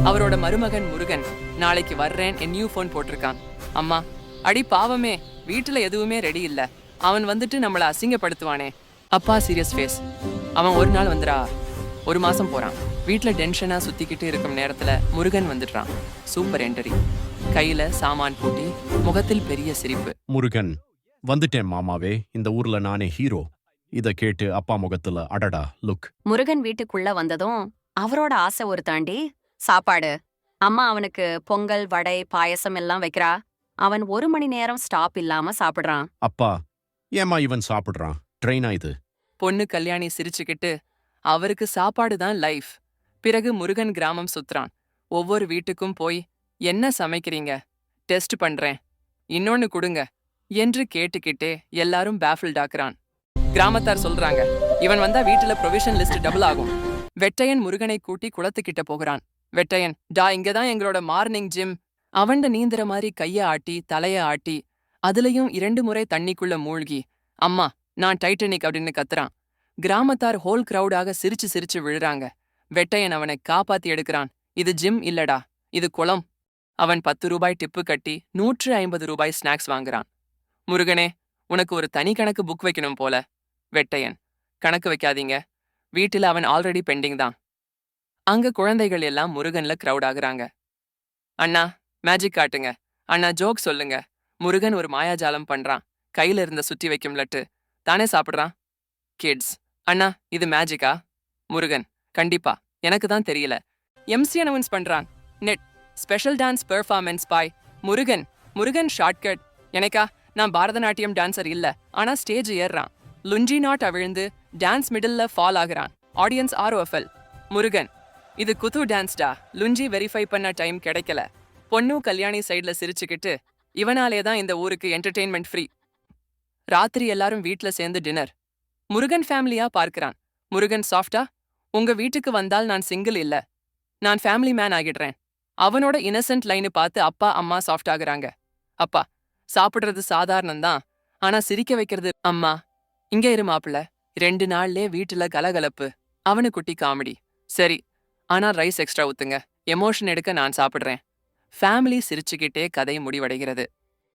அவரோட மருமகன் முருகன் நாளைக்கு வர்றேன் என் நியூ போன் போட்டிருக்கான். அம்மா, அடி பாவமே, வீட்டுல எதுவுமே ரெடி இல்ல. அவன் வந்துட்டு நம்மள அசிங்கப்படுத்துவானே. அப்பா சீரியஸ் ஃபேஸ். அவன் ஒரு நாள் வந்துடா, ஒரு மாசம் போறான். வீட்டுல டென்ஷனா சுத்திக்கிட்டு இருக்கும் நேரத்துல முருகன் வந்துடுறான். Super entry. கையில சாமான் பூட்டி, முகத்தில் பெரிய சிரிப்பு. முருகன், வந்துட்டேன் மாமாவே, இந்த ஊர்ல நானே ஹீரோ. இத கேட்டு அப்பா முகத்துல அடடா லுக். முருகன் வீட்டுக்குள்ள வந்ததும் அவரோட ஆசை ஒரு தாண்டி சாப்பாடு. அம்மா அவனுக்கு பொங்கல், வடை, பாயசம் எல்லாம் வைக்கிறா. அவன் 1 மணி நேரம் ஸ்டாப் இல்லாம சாப்பிடுறான். அப்பா, ஏம்மா இவன் சாப்பிடுறான்? ட்ரெயினா இது? பொண்ணு கல்யாணி சிரிச்சுக்கிட்டு, அவருக்கு சாப்பாடு தான் லைஃப். பிறகு முருகன் கிராமம் சுத்துறான். ஒவ்வொரு வீட்டுக்கும் போய், என்ன சமைக்கிறீங்க, டெஸ்ட் பண்றேன், இன்னொன்னு கொடுங்க என்று கேட்டுக்கிட்டே எல்லாரும் பேஃபில்ட் ஆக்குறான். கிராமத்தார் சொல்றாங்க, இவன் வந்தா வீட்டுல ப்ரொவிஷன் லிஸ்ட் டபுள் ஆகும். வெட்டையன் முருகனை கூட்டி குளத்துக்கிட்ட போகிறான். வெட்டையன், டா இங்கதான் எங்களோட மார்னிங் ஜிம். அவன்ட நீந்திர மாதிரி கைய ஆட்டி தலைய ஆட்டி அதுலயும் 2 முறை தண்ணிக்குள்ள மூழ்கி, அம்மா நான் டைட்டனிக் அப்படின்னு கத்துறான். கிராமத்தார் ஹோல் கிரவுடாக சிரிச்சு சிரிச்சு விழுறாங்க. வெட்டையன் அவனை காப்பாத்தி எடுக்கிறான். இது ஜிம் இல்லடா, இது குளம். அவன் 10 ரூபாய் டிப்பு கட்டி 150 ரூபாய் ஸ்நாக்ஸ் வாங்குறான். முருகனே, உனக்கு ஒரு தனி கணக்கு புக் வைக்கணும் போல. வெட்டையன், கணக்கு வைக்காதீங்க, வீட்டில் அவன் ஆல்ரெடி பெண்டிங் தான். அங்க குழந்தைகள் எல்லாம் முருகன்ல கிரவுட் ஆகுறாங்க. அண்ணா மேஜிக் காட்டுங்க, அண்ணா ஜோக் சொல்லுங்க. முருகன் ஒரு மாயாஜாலம் பண்றான். கையில இருந்த சுத்தி வைக்கும் லட்டு தானே சாப்பிடுறான். கிட்ஸ், அண்ணா இது மேஜிக்கா? முருகன், கண்டிப்பா, எனக்கு தான் தெரியல. எம்சி அனௌன்ஸ் பண்றான். Next special dance performance by Murugan. Murugan shortcut. எனக்கா, நான் பாரதநாட்டியம் டான்சர் இல்ல, ஆனா ஸ்டேஜ் ஏறுறான். லுஞ்சி நாட் அவிழ்ந்து டான்ஸ் மிடில்ல ஃபால் ஆகுறான். Audience ROFL. முருகன், இது குத்து டான்ஸ்டா, லுஞ்சி வெரிஃபை பண்ண டைம் கிடைக்கல. பொண்ணு கல்யாணி சைட்ல சிரிச்சுக்கிட்டு, இவனாலே தான் இந்த ஊருக்கு என்டர்டெயின்மெண்ட் ஃப்ரீ. ராத்திரி எல்லாரும் வீட்ல சேர்ந்து டின்னர். முருகன் ஃபேமிலியா பார்க்கிறான். முருகன் சாஃப்டா, உங்க வீட்டுக்கு வந்தால் நான் சிங்கிள் இல்ல, நான் ஃபேமிலி மேன் ஆகிடுறேன். அவனோட இன்னசென்ட் லைனு பார்த்து அப்பா அம்மா சாஃப்ட் ஆகுறாங்க. அப்பா, சாப்பிடுறது சாதாரணம்தான், ஆனா சிரிக்க வைக்கிறது. அம்மா, இங்க இரு மாப்பிள்ள, 2 நாள்லே வீட்டுல கலகலப்பு. அவனு குட்டி காமெடி. சரி, ஆனா ரைஸ் எக்ஸ்ட்ரா ஊத்துங்க, எமோஷன் எடுக்க நான் சாப்பிடுறேன். ஃபேமிலி சிரிச்சுக்கிட்டே கதை முடிவடைகிறது.